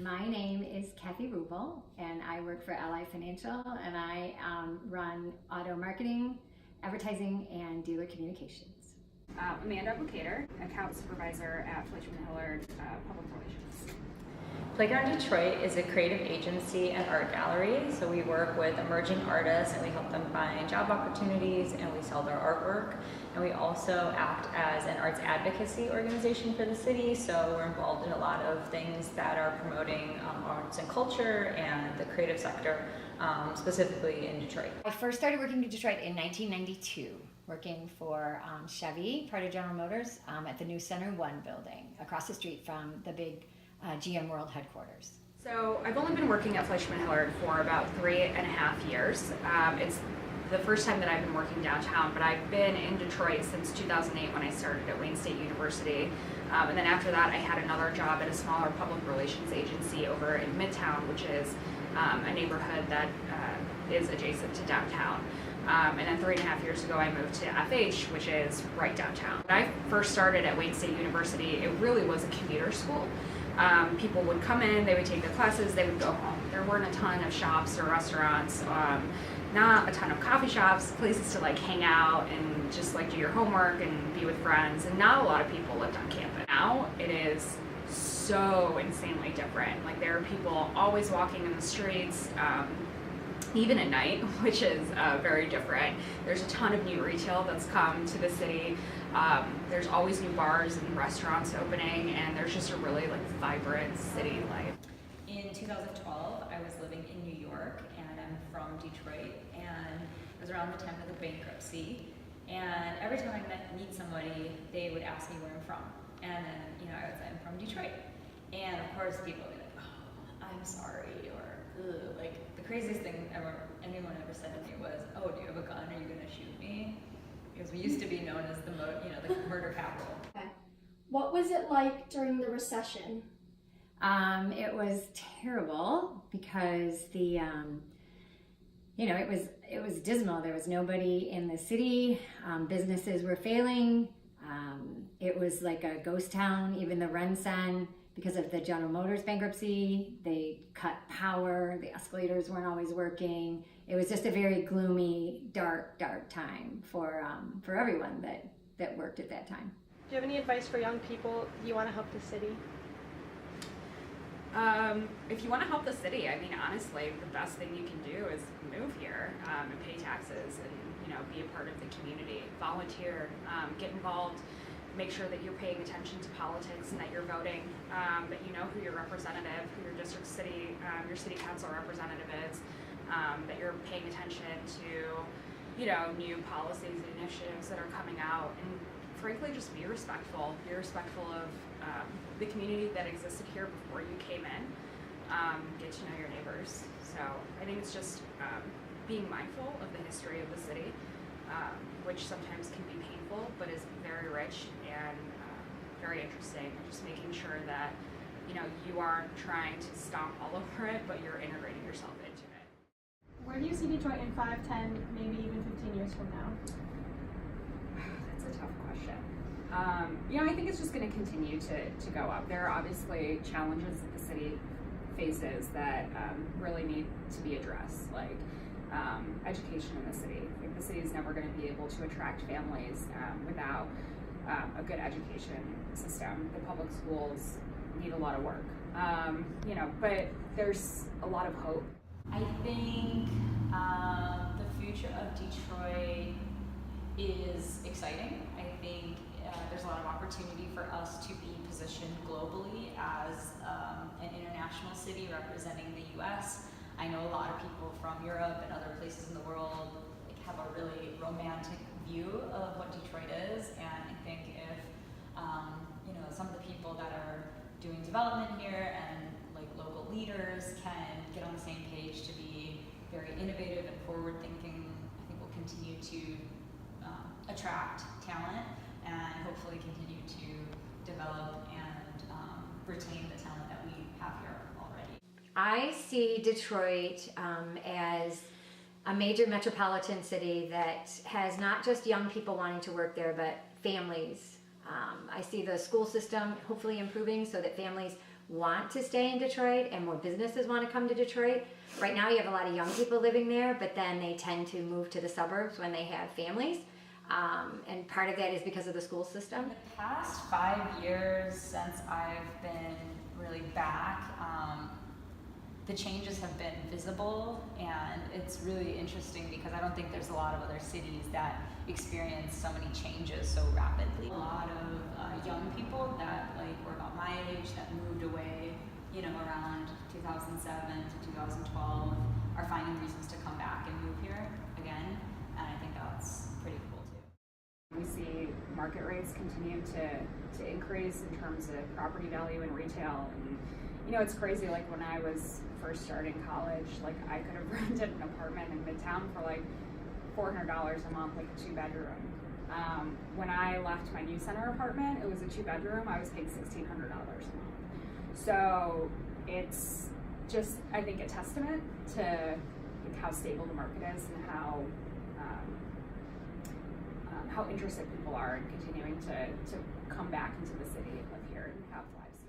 My name is Kathy Rubel, and I work for Ally Financial, and I run auto marketing, advertising, and dealer communications. Amanda Bucater, account supervisor at Fleischman Hillard Public Relations. Playground Detroit is a creative agency and art gallery, so we work with emerging artists and we help them find job opportunities and we sell their artwork. And we also act as an arts advocacy organization for the city, so we're involved in a lot of things that are promoting arts and culture and the creative sector, specifically in Detroit. I first started working in Detroit in 1992, working for Chevy, part of General Motors, at the new Center One building across the street from the big GM World headquarters. So I've only been working at Fleischman Hillard for about 3.5 years. It's the first time that I've been working downtown, but I've been in Detroit since 2008 when I started at Wayne State University. And then after that, I had another job at a smaller public relations agency over in Midtown, which is a neighborhood that is adjacent to downtown. And then 3.5 years ago, I moved to FH, which is right downtown. When I first started at Wayne State University, it really was a commuter school. People would come in, they would take their classes, they would go home. There weren't a ton of shops or restaurants, not a ton of coffee shops, places to like hang out and just like do your homework and be with friends, and not a lot of people lived on campus. Now it is so insanely different. Like there are people always walking in the streets, even at night, which is very different. There's a ton of new retail that's come to the city. There's always new bars and restaurants opening, and there's just a really like vibrant city life. In 2012, I was living in New York, and I'm from Detroit, and it was around the time of the bankruptcy. And every time I meet somebody, they would ask me where I'm from, and then I would say I'm from Detroit, and of course people would be like, "Oh, I'm sorry," or "Ugh." Like the craziest thing anyone ever said to me was, "Oh, do you have a gun? Are you gonna shoot me?" Because we used to be known as the murder capital. Okay. What was it like during the recession? It was terrible because it was dismal. There was nobody in the city. Businesses were failing. It was like a ghost town. Even the RenCen, because of the General Motors bankruptcy, they cut power. The escalators weren't always working. It was just a very gloomy, dark time for everyone that worked at that time. Do you have any advice for young people you want to help the city? If you want to help the city, I mean, honestly, the best thing you can do is move here and pay taxes and, be a part of the community. Volunteer, get involved, make sure that you're paying attention to politics and that you're voting, that you know who your representative, who your district city, your city council representative is, that you're paying attention to, new policies and initiatives that are coming out, and frankly, just be respectful. Be respectful of the community that existed here before you came in. Get to know your neighbors. So I think it's just being mindful of the history of the city, which sometimes can be painful, but is very rich and very interesting. And just making sure that you aren't trying to stomp all over it, but you're integrating yourself into it. Where do you see Detroit in 5, 10, maybe even 15 years from now? That's a tough question. I think it's just going to continue to go up. There are obviously challenges that the city faces that really need to be addressed, like education in the city. Like the city is never going to be able to attract families without a good education system. The public schools need a lot of work, but there's a lot of hope. I think the future of Detroit is exciting. I think there's a lot of opportunity for us to be positioned globally as an international city representing the U.S. I know a lot of people from Europe and other places in the world have a really romantic view of what Detroit is, and I think if some of the people that are doing development here and like local leaders can get on the same page to be very innovative and forward-thinking, I think we'll continue to attract talent and hopefully continue to develop and retain the talent that we have here already. I see Detroit as a major metropolitan city that has not just young people wanting to work there, but families. I see the school system hopefully improving so that families want to stay in Detroit and more businesses want to come to Detroit. Right now you have a lot of young people living there, but then they tend to move to the suburbs when they have families. And part of that is because of the school system. In the past 5 years since I've been really back, the changes have been visible, and it's really interesting because I don't think there's a lot of other cities that experience so many changes so rapidly. A lot of young people that were about my age that moved away, around 2007 to 2012 are finding reasons to come back and move here again, and I think that's pretty cool too. We see market rates continue to increase in terms of property value and retail. And it's crazy, like when I was first starting college, like I could have rented an apartment in Midtown for like $400 a month, like a 2-bedroom. When I left my New Center apartment, it was a 2-bedroom, I was paying $1,600 a month. So it's just, I think, a testament to how stable the market is and how interested people are in continuing to come back into the city and live here and have lives.